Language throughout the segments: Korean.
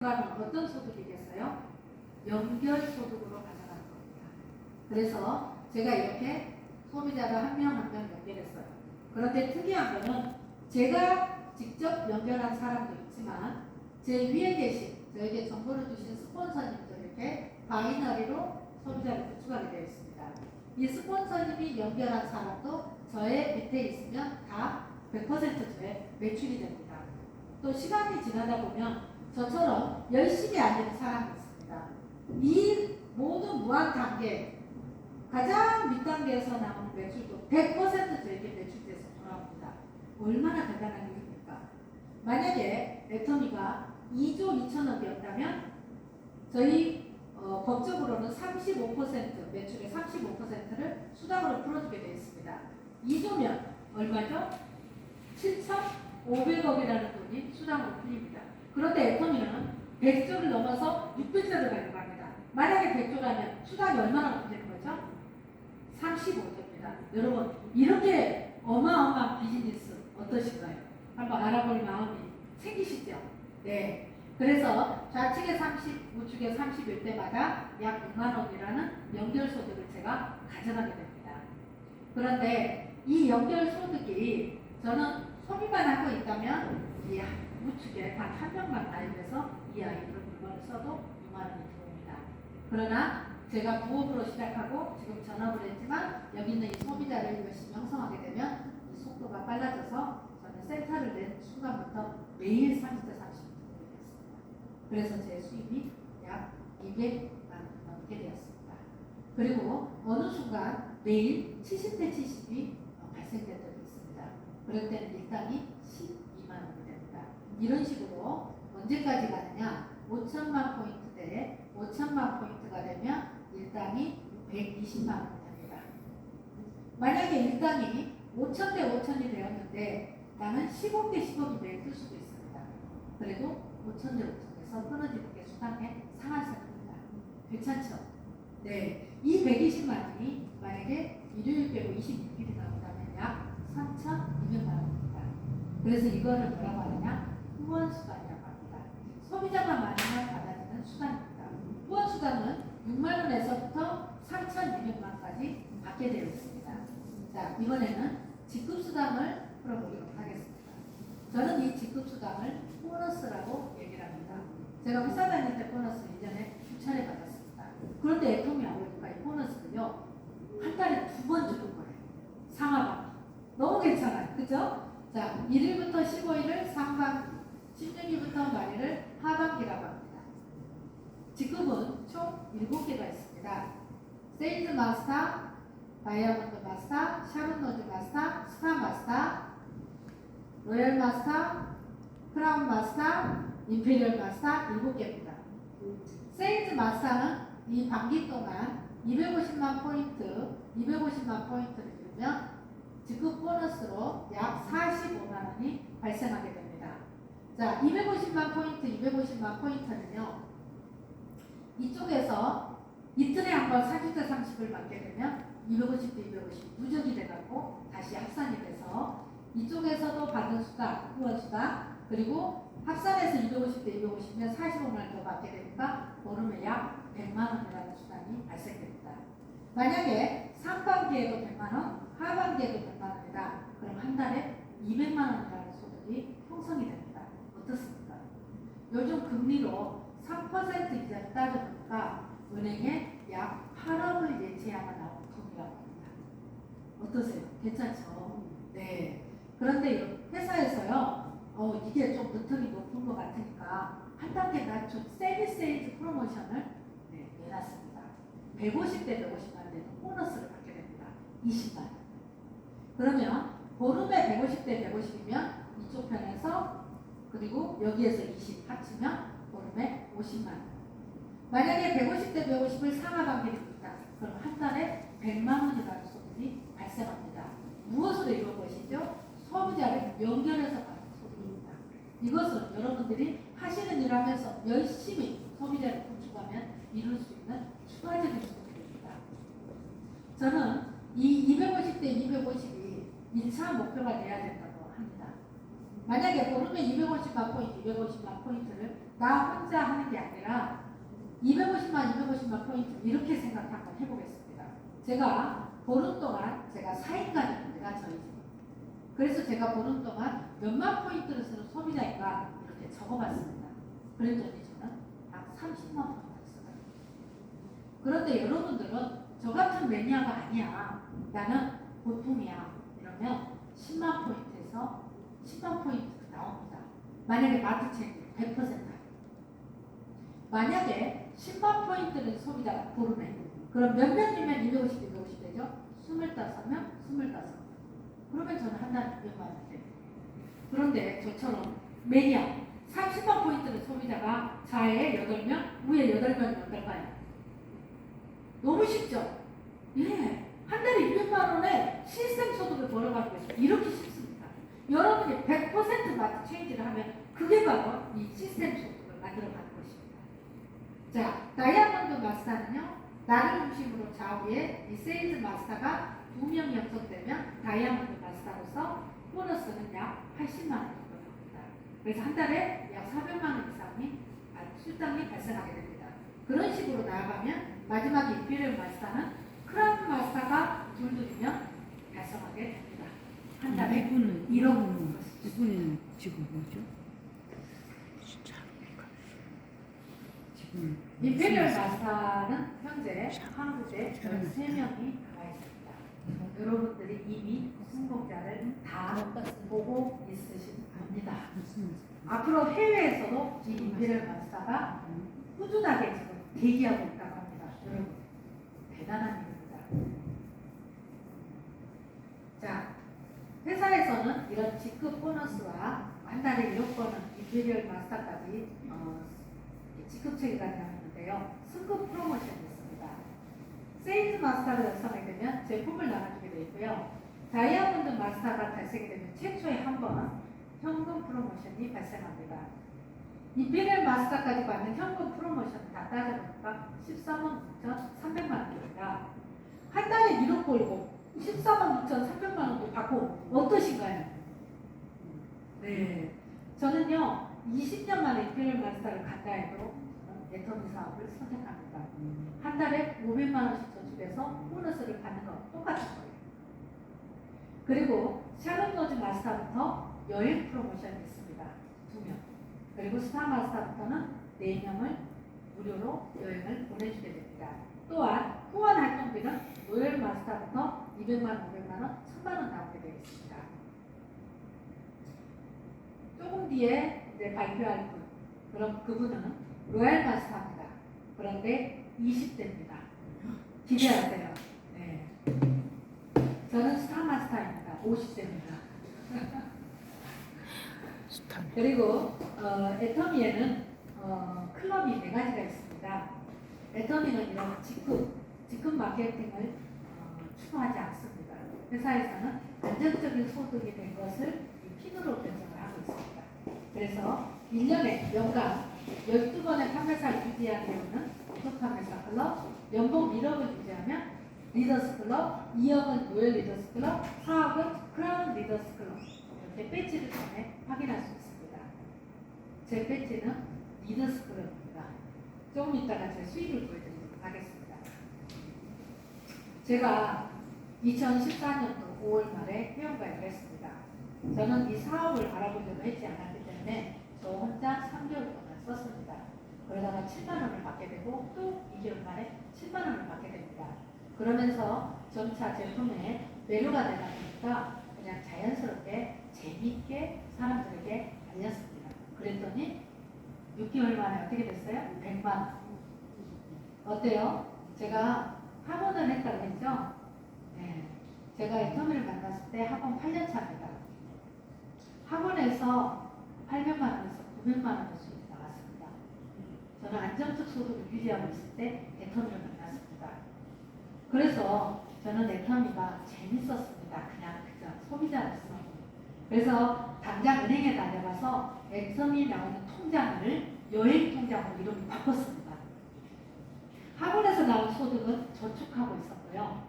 어떤 소득이겠어요? 연결 소득으로 가져가는 겁니다. 그래서 제가 이렇게 소비자를 한 명 한 명 연결했어요. 그런데 특이한 거는 제가 직접 연결한 사람도 있지만 제 위에 계신 저에게 정보를 주신 스폰서님도 이렇게 바이너리로 소비자를 구축하게 되어 있습니다. 이 스폰서님이 연결한 사람도 저의 밑에 있으면 다 100% 저의 매출이 됩니다. 또 시간이 지나다 보면 저처럼 열심히 알리는 사람이 있습니다. 이 모든 무한 단계 가장 밑단계에서 나오는 매출도 100% 저에게 매출돼서 돌아옵니다. 얼마나 대단한 일입니까? 만약에 애터미가 2조 2천억이었다면 저희 법적으로는 35% 매출의 35%를 수당으로 풀어주게 되어 있습니다. 2조면 얼마죠? 7,500억이라는 돈이 수당으로 풀립니다. 그런데 애터미는 100조를 넘어서 600조를 가져갑니다. 만약에 100조라면 수당이 얼마나 되는 거죠? 35조입니다. 여러분 이렇게 어마어마한 비즈니스 어떠신가요? 한번 알아볼 마음이 생기시죠? 네. 그래서 좌측에 30, 우측에 30일 때마다 약 6만 원이라는 연결소득을 제가 가져가게 됩니다. 그런데 이 연결소득이 저는 소비만 하고 있다면 이 우측에 단 한 명만 가입해서 이 아이들을 물건을 써도 6만 원이 들어옵니다. 그러나 제가 부업으로 시작하고 지금 전업을 했지만 여기 있는 이 소비자를 열심히 형성하게 되면 이 속도가 빨라져서 저는 센터를 낸 순간부터 매일 30대 30을 들어오겠습니다. 그래서 제 수입이 약 200만 원 넘게 되었습니다. 그리고 어느 순간 매일 70대 70이 발생된 적이 있습니다. 그럴 때는 일당이 12만 원이 됩니다. 이런 식으로 언제까지 가느냐? 5천만 포인트대에 5천만 포인트가 되면 일당이 120만 원이 됩니다. 만약에 일당이 5천 대 5천이 되었는데 나는 10억 대 10억이 매일 뜰 수도 있습니다. 그래도 5천 대 5천에서 끊어지는 게 수당의 상한선입니다. 괜찮죠? 네, 이 120만 원이 만약에 일요일 빼고 26일이 나온다면 약 3,200만 원입니다. 그래서 이거를 뭐라고 하느냐? 후원수당이라고 합니다. 소비자가 많으면 받아지는 수당입니다. 후원수당은 6만 원에서부터 3,200만 원까지 받게 되어 있습니다. 자, 이번에는 직급수당을 풀어보도록 하겠습니다. 저는 이 직급수당을 보너스라고 얘기를 합니다. 제가 회사 다닐 때 보너스 1년에 2차례 받았습니다. 그런데 애터미 아울리가 이 보너스는요, 한 달에 2번 주는 거예요. 상하반기. 너무 괜찮아요. 그죠? 자, 1일부터 15일을 상반기, 16일부터 말일을 하반기라고 합니다. 직급은 총 7개가 있습니다. 세일즈 마스터, 다이아몬드 마스터, 샤론 로즈 마스터, 스타 마스터, 로열 마스터, 크라운 마스터, 임페리얼 마스터 7개입니다. 세일즈 마스터는 이 반기 동안 250만 포인트를 주면 직급 보너스로 약 45만 원이 발생하게 됩니다. 자, 250만 포인트는요, 이쪽에서 이틀에 한 번 40대 30을 받게 되면 250대 250 누적이 돼갖고 다시 합산이 돼서 이쪽에서도 받은 수당, 후원수당, 그리고 합산해서 250대 250면 45만 원 더 받게 되니까 보름에 약 100만 원이라는 수당이 발생됩니다. 만약에 상반기에도 100만 원, 하반기에도 100만 원이다. 그럼 한 달에 200만 원이라는 소득이 형성이 됩니다. 어떻습니까? 요즘 금리로 3% 이자를 따져보니까 은행에 약 8억을 예치해야만 나오는 돈이라고 합니다. 어떠세요? 괜찮죠? 네. 그런데 회사에서요, 이게 좀 리턴이 높은 것 같으니까 한 단계 낮춘 세미세일즈 프로모션을 내놨습니다. 150대 150만 되는 보너스를 받게 됩니다. 20만 원. 그러면 보름에 150대 150이면 이쪽 편에서 그리고 여기에서 20 합치면 보름에 50만 원. 만약에 150대 150을 상하반기입니다. 그럼 한 달에 100만 원이라는 소득이 발생합니다. 무엇으로 이룬 것이죠? 소비자를 연결해서 받는 소득입니다. 이것은 여러분들이 하시는 일 하면서 열심히 소비자를 구축하면 이룰 수 있는 추가적인 소득입니다. 저는 이 250대 250이 1차 목표가 돼야 된다고 합니다. 만약에 보름에 250만 포인트, 250만 포인트를 나 혼자 하는 게 아니라 250만 포인트 이렇게 생각 한번 해보겠습니다. 제가 보름 동안 제가 4인간입니다. 저희 집. 그래서 제가 보름 동안 몇만 포인트를 쓰는 소비자인가 이렇게 적어봤습니다. 그랬더니 저는 약 30만 포인트를 써요. 그런데 여러분들은 저 같은 매니아가 아니야. 나는 보통이야. 이러면 10만 포인트에서 10만 포인트 나옵니다. 만약에 마트 체인 100% 만약에 10만 포인트를 소비자가 보름에 그럼 몇 명이면 250, 250 되죠? 25명, 25명. 그러면 저는 한 달에 200만 원 돼요. 그런데 저처럼 매니아 30만 포인트는 소비자가 좌에 8명, 위에 8명이 어떨까요? 너무 쉽죠? 예. 한 달에 200만 원에 시스템 소득을 벌어가지고 있어요. 이렇게 쉽습니다. 여러분이 100% 마트 체인지를 하면 그게 바로 이 시스템 소득을 만들어가는 것입니다. 자, 다이아몬드 마스터는요, 나를 중심으로 좌우에 이 세일즈 마스터가 2명이 형성되면 다이아몬드 마스터로서 보너스는 약 80만 원 정도 나옵니다. 그래서 한 달에 약 400만 원 이상이 출장이 발생하게 됩니다. 그런 식으로 나아가면 마지막 임페리얼 마스터는 크라운 마스터가 둘둘이면 달성하게 됩니다. 한 달에 1억. 이분은 지금 뭐죠? 진짜 지금 임페리얼 마스터는 현재 한국에 13명이 나와 있습니다. 여러분들이 이미 승복자를 다 보고 있으신 겁니다. 앞으로 해외에서도 이 임페리얼 마스터가 꾸준하게 지금 대기하고 있다고 합니다. 여러분, 대단한 일입니다. 자, 회사에서는 이런 직급 보너스와 한 달에 1억 버는 임페리얼 마스터까지 직급 체계가 되었는데요. 승급 프로모션이 있습니다. 세일즈 마스터를 달성하게 되면 제품을 나눠주게 되어 있고요. 다이아몬드 마스터가 달성이 되면 최초에 한 번 현금 프로모션이 발생합니다. 임페리얼 마스터까지 받는 현금 프로모션 다 따져보니까 14만 9,300만 원입니다. 한 달에 1억 벌고 14만 9,300만 원도 받고 어떠신가요? 네, 저는요 20년 만에 임페리얼 마스터를 간다 해도 애터미 사업을 선택합니다. 한 달에 500만 원씩 저축해서 보너스를 받는 거 똑같은 거예요. 그리고 샬롯 로즈 마스터부터 여행 프로모션이 있습니다. 2명. 그리고 스타 마스터부터는 4명을 무료로 여행을 보내주게 됩니다. 또한 후원 활동비는 로열 마스터부터 200만 원, 500만 원, 1000만 원 나오게 되어 있습니다. 조금 뒤에 이제 발표할 분, 그럼 그분은 로얄 마스터입니다. 그런데 20대입니다. 기대하세요. 네. 저는 스타 마스터입니다. 50대입니다. 그리고 애터미에는 클럽이 4가지가 있습니다. 애터미는 이런 직급 마케팅을 추구하지 않습니다. 회사에서는 안정적인 소득이 된 것을 핀으로 변경을 하고 있습니다. 그래서 1년에 연간 12번의 판매사를 유지한 경우는 고속 판매사 클럽, 연봉 1억을 유지하면 리더스 클럽, 2억은 로열 리더스 클럽, 4억은 크라운 리더스 클럽. 이렇게 배지를 통해 확인할 수 있습니다. 제 배지는 리더스 클럽입니다. 조금 이따가 제 수익을 보여드리도록 하겠습니다. 제가 2014년도 5월 말에 회원가입을 했습니다. 저는 이 사업을 알아보려고 했지 않았기 때문에 저 혼자 3개월 동안 썼습니다. 그러다가 7만 원을 받게 되고 또 2개월 만에 7만 원을 받게 됩니다. 그러면서 점차 제품에 매료가 되다 보니까 그냥 자연스럽게 재미있게 사람들에게 알렸습니다. 그랬더니 6개월 만에 어떻게 됐어요? 100만 원. 어때요? 제가 학원을 했다고 했죠? 네. 제가 애터미를 만났을 때 학원 8년 차입니다. 학원에서 800만 원에서 900만 원의 수익이 나왔습니다. 저는 안정적 소득을 유지하고 있을 때 애터미를 만났습니다. 그래서 저는 애터미가 재밌었습니다. 그냥 소비자로서. 그래서 당장 은행에 다녀가서 애터미 나오는 통장을 여행 통장으로 이름을 바꿨습니다. 학원에서 나온 소득은 저축하고 있었고요.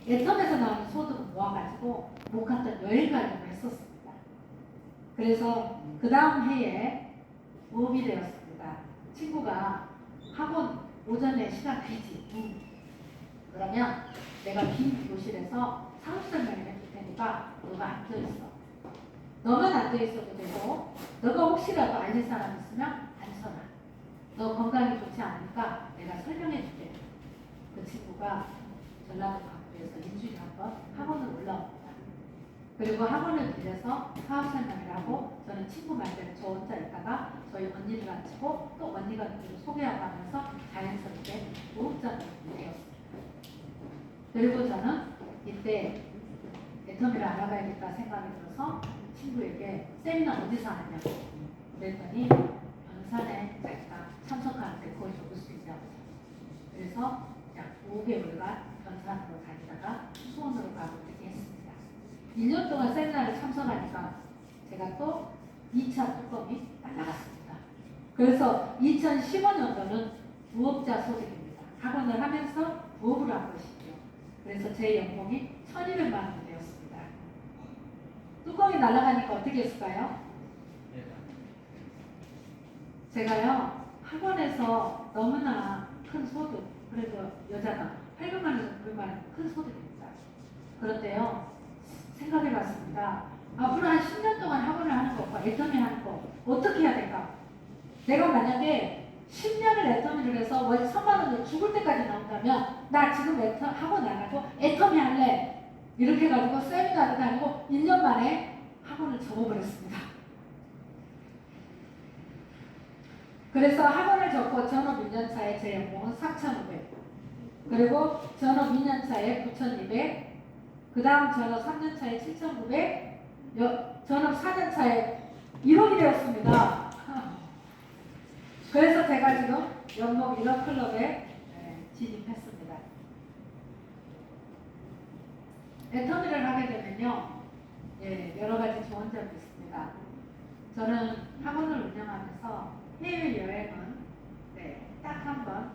애텀에서 나오는 소득은 모아가지고 못 갔던 여행 가려고 했었습니다. 그래서 그 다음 해에 부업이 되었습니다. 친구가 학원 오전에 시간 비지. 그러면 내가 빈 교실에서 사업 설명을 해줄 테니까 너가 앉아있어. 너만 앉아있어도 되고 너가 혹시라도 알릴 사람 있으면 앉혀라. 너 건강이 좋지 않으니까 내가 설명해 줄게. 그 친구가 전라도 강주에서 일주일에 한 번 학원을 올라옵니다. 그리고 학원을 들려서 사업 설명을 하고 저는 친구 말대로 저 혼자 있다가 저희 언니를 앉히고 또 언니가 누구를 소개하고 하면서 자연스럽게 무흡자를 되었습니다. 그리고 저는 이때 애터미를 알아봐야겠다 생각이 들어서 친구에게 세미나 어디서 하느냐고 그랬더니 변산에 자기가 참석하는데 거기 적을 수 있냐고. 그래서 약 5개월간 변산으로 다니다가 수원으로 가고 되게 했습니다. 1년 동안 세미나를 참석하니까 제가 또 2차 뚜껑이 날아갔습니다. 그래서 2015년도는 부업자 소득입니다. 학원을 하면서 부업을 한 것이죠. 그래서 제 연봉이 1,200만 원이 되었습니다. 뚜껑이 날아가니까 어떻게 했을까요? 제가요 학원에서 너무나 큰 소득, 그래도 여자가 800만 원에서 900만 원 큰 소득입니다. 그런데요 생각해봤습니다. 앞으로 한 10년 동안 학원을 하는 것과 애터미 하는 거 어떻게 해야 될까? 내가 만약에 10년을 애터미를 해서 월 1,000만 원을 죽을 때까지 나온다면 나 지금 학원 안 하고 애터미 할래. 이렇게 해가지고 세미나를 다니고 1년 만에 학원을 접어버렸습니다. 그래서 학원을 접고 전업 1년차에 제 연봉은 4,500 그리고 전업 2년차에 9,200 그 다음 전업 3년차에 7,900 전업 4년차에 1억이 되었습니다. 그래서 제가 지금 연봉 1억 클럽에 진입했습니다. 애터미를 하게 되면요 여러 가지 좋은 점이 있습니다. 저는 학원을 운영하면서 해외여행은 딱 한 번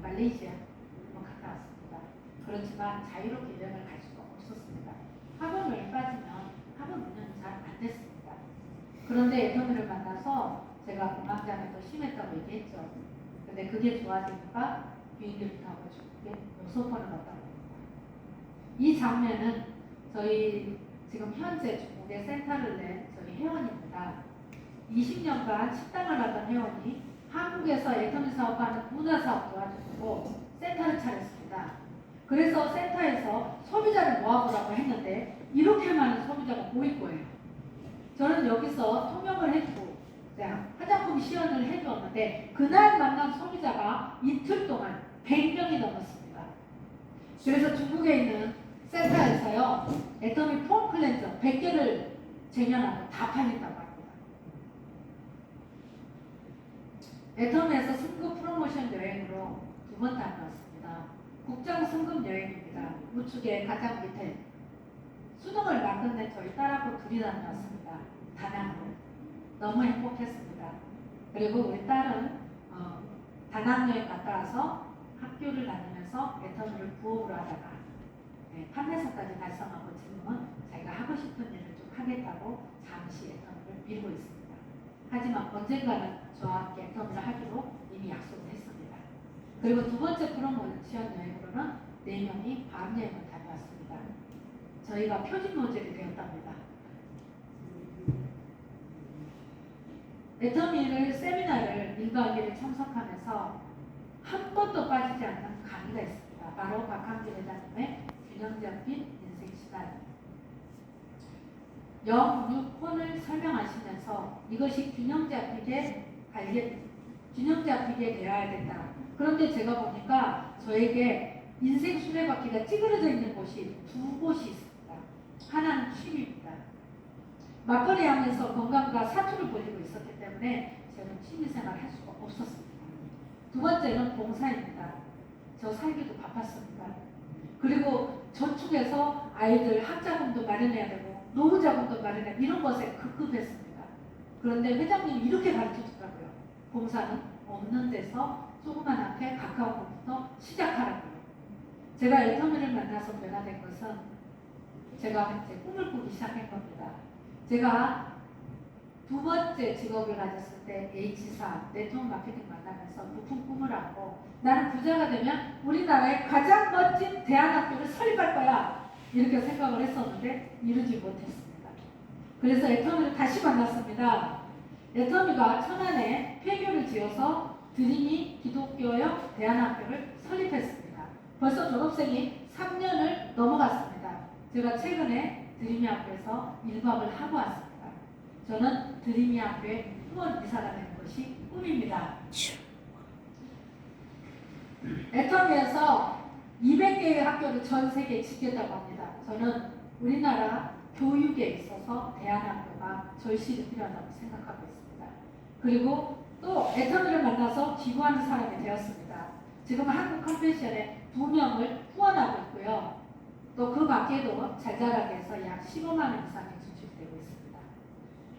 말레이시아 갔다 왔습니다. 그렇지만 자유롭게 여행을 갈 수가 없었습니다. 학원을 빠지면 학원 운영이 잘 안 됐습니다. 그런데 애터미를 만나서 제가 공황장애 더 심했다고 얘기했죠. 근데 그게 좋아지니까 비행기를 타고 중국에 6번을 갔다 옵니다. 이 장면은 저희 지금 현재 중국에 센터를 낸 저희 회원입니다. 20년간 식당을 하던 회원이 한국에서 애터미 사업하는 문화사업 도와주고 센터를 차렸습니다. 그래서 센터에서 소비자를 모아보라고 했는데 이렇게 많은 소비자가 모일 거예요. 저는 여기서 통역을 해주고 화장품 시연을 해주었는데 그날 만난 소비자가 이틀 동안 100명이 넘었습니다. 그래서 중국에 있는 센터에서요 애터미 폼 클렌저 100개를 쟁여놔도 다 팔린다고 합니다. 애터미에서 승급 프로모션 여행으로 2번 다녀왔습니다. 국장 승급 여행입니다. 우측에 가장 밑에 수능을 맡은 저희 딸하고 둘이 다녀왔습니다. 다낭으로. 너무 행복했습니다. 그리고 우리 딸은 다낭 여행 갔다 와서 학교를 다니면서 애터미를 부업으로 하다가 판매사까지 달성하고 지금은 자기가 하고 싶은 일을 좀 하겠다고 잠시 애터미를 밀고 있습니다. 하지만 언젠가는 저와 함께 애터미를 하기로 이미 약속을 했습니다. 그리고 두 번째 프로모션 여행으로는 4명이 밤여행을 다녀왔습니다. 저희가 표준 모델이 되었답니다. 애터미를 세미나를 1박 2일을 참석하면서 한 번도 빠지지 않는 강의가 있습니다. 바로 박항길 회장님의 균형 잡힌 인생 시간. 영육혼을 설명하시면서 이것이 균형 잡히게 되어야 된다. 그런데 제가 보니까 저에게 인생 수레바퀴가 찌그러져 있는 곳이 2곳이 있습니다. 하나는 취미입니다. 막걸리 하면서 건강과 사투를 벌이고 있었기 때문에 저는 취미생활을 할 수가 없었습니다. 두 번째는 봉사입니다. 저 살기도 바빴습니다. 그리고 저축해서 아이들 학자금도 마련해야 되고 노후자금도 마련해야 이런 것에 급급했습니다. 그런데 회장님이 이렇게 가르쳐주더라고요. 봉사는 없는 데서 조그만하게 가까운 것부터 시작하라고요. 제가 애터미를 만나서 변화된 것은 제가 이제 꿈을 꾸기 시작한 겁니다. 제가 두 번째 직업을 가졌을 때 H사, 네트워크 마케팅 만나면서 부품 꿈을 안고 나는 부자가 되면 우리나라의 가장 멋진 대안학교를 설립할 거야. 이렇게 생각을 했었는데 이루지 못했습니다. 그래서 애터미를 다시 만났습니다. 애터미가 천안에 폐교를 지어서 드림이 기독교역 대안학교를 설립했습니다. 벌써 졸업생이 3년을 넘어갔습니다. 제가 최근에 드림이 학교에서 1박을 하고 왔습니다. 저는 드림이 학교의 후원 이사가 되는 것이 꿈입니다. 애터미에서 200개의 학교를 전 세계에 짓겠다고 합니다. 저는 우리나라 교육에 있어서 대안학교가 절실히 필요하다고 생각하고 있습니다. 그리고 또 애터미를 만나서 기부하는 사람이 되었습니다. 지금 한국 컨벤션에 2명을 후원하고 있고요. 또 그 밖에도 잘자라게해서 약 15만 원 이상이 지출되고 있습니다.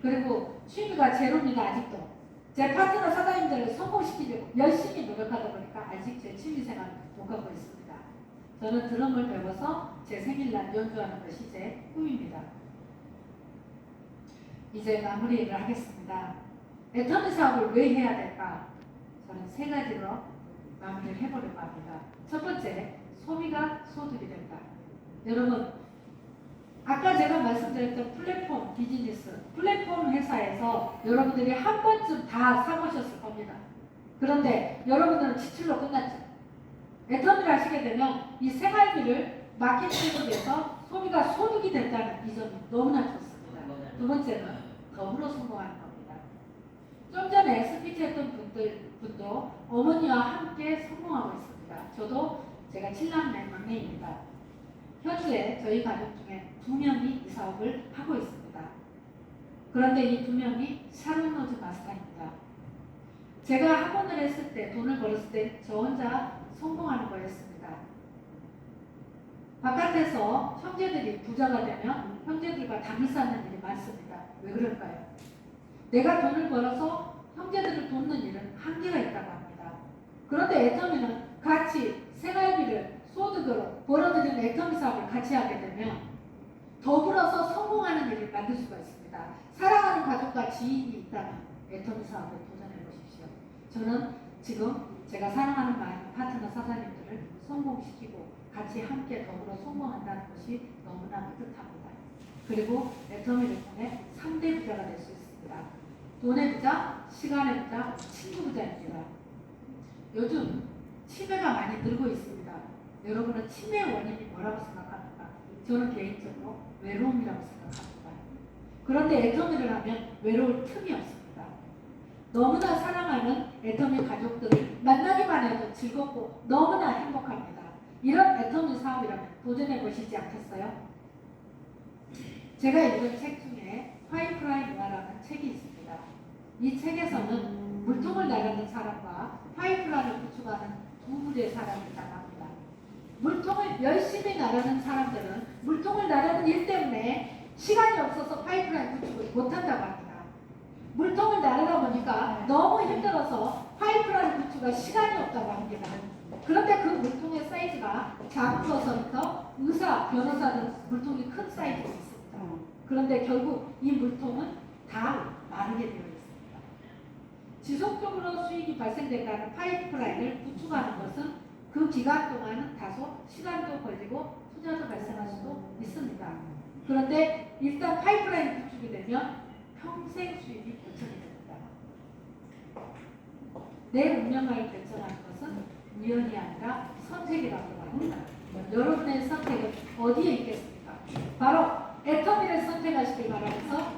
그리고 취미가 제로입니다. 아직도. 제 파트너 사장님들을 성공시키려고 열심히 노력하다 보니까 아직 제 취미생활 못 갖고 있습니다. 저는 드럼을 배워서 제 생일날 연주하는 것이 제 꿈입니다. 이제 마무리를 하겠습니다. 애터미 사업을 왜 해야 될까? 저는 3가지로 마무리를 해보려고 합니다. 첫 번째, 소비가 소득이 된다. 여러분, 아까 제가 말씀드렸던 플랫폼 비즈니스, 플랫폼 회사에서 여러분들이 한 번쯤 다 사보셨을 겁니다. 그런데 여러분들은 지출로 끝났죠. 애터미를 하시게 되면 이 생활비를 마케팅을 위해서 소비가 소득이 된다는 이 점이 너무나 좋습니다. 두 번째는 더불어 성공하는 겁니다. 좀 전에 스피치했던 분도 어머니와 함께 성공하고 있습니다. 저도 제가 7남매 막내입니다. 현재 저희 가족 중에 2명이 이 사업을 하고 있습니다. 그런데 이 2명이 샤론노즈 마스터입니다. 제가 학원을 했을 때, 돈을 벌었을 때 저 혼자 성공하는 거였습니다. 바깥에서 형제들이 부자가 되면 형제들과 담을 쌓는 일이 많습니다. 왜 그럴까요? 내가 돈을 벌어서 형제들을 돕는 일은 한계가 있다고 합니다. 그런데 애터미는 같이 생활비를 소득으로 벌어들이는 애터미 사업을 같이 하게 되면 더불어서 성공하는 일을 만들 수가 있습니다. 사랑하는 가족과 지인이 있다면 애터미 사업에 도전해 보십시오. 저는 지금 제가 사랑하는 많은 파트너 사장님들을 성공시키고 같이 함께 더불어 성공한다는 것이 너무나 뿌듯합니다. 그리고 애터미를 통해 3대 부자가 될 수 있습니다. 돈의 부자, 시간의 부자, 친구 부자입니다. 요즘 치매가 많이 늘고 있습니다. 여러분은 치매 원인이 뭐라고 생각합니까? 저는 개인적으로 외로움이라고 생각합니다. 그런데 애터미를 하면 외로울 틈이 없습니다. 너무나 사랑하는 애터미 가족들을 만나기만 해도 즐겁고 너무나 행복합니다. 이런 애터미 사업이라면 도전해 보시지 않겠어요? 제가 읽은 책 중에 파이프라인 문화라는 책이 있습니다. 이 책에서는 물통을 나르는 사람과 파이프라인을 구축하는 두 부류의 사람이 있다고 합니다. 물통을 열심히 나르는 사람들은 물통을 나르는 일 때문에 시간이 없어서 파이프라인 구축을 못한다고 합니다. 물통을 나르다 보니까 너무 힘들어서 파이프라인 구축할 시간이 없다고 합니다. 그런데 그 물통의 사이즈가 작은 것부터 의사, 변호사 등 물통이 큰 사이즈가 있습니다. 그런데 결국 이 물통은 다 마르게 되어 있습니다. 지속적으로 수익이 발생된다는 파이프라인을 구축하는 것은 그 기간 동안은 다소 시간도 걸리고 투자도 발생할 수도 있습니다. 그런데 일단 파이프라인이 구축이 되면 평생 수익이 보장이 됩니다. 내 운명을 결정하는 것은 우연이 아니라 선택이라고 합니다. 여러분의 선택은 어디에 있겠습니까? 바로 애터미를 선택하시길 바라면서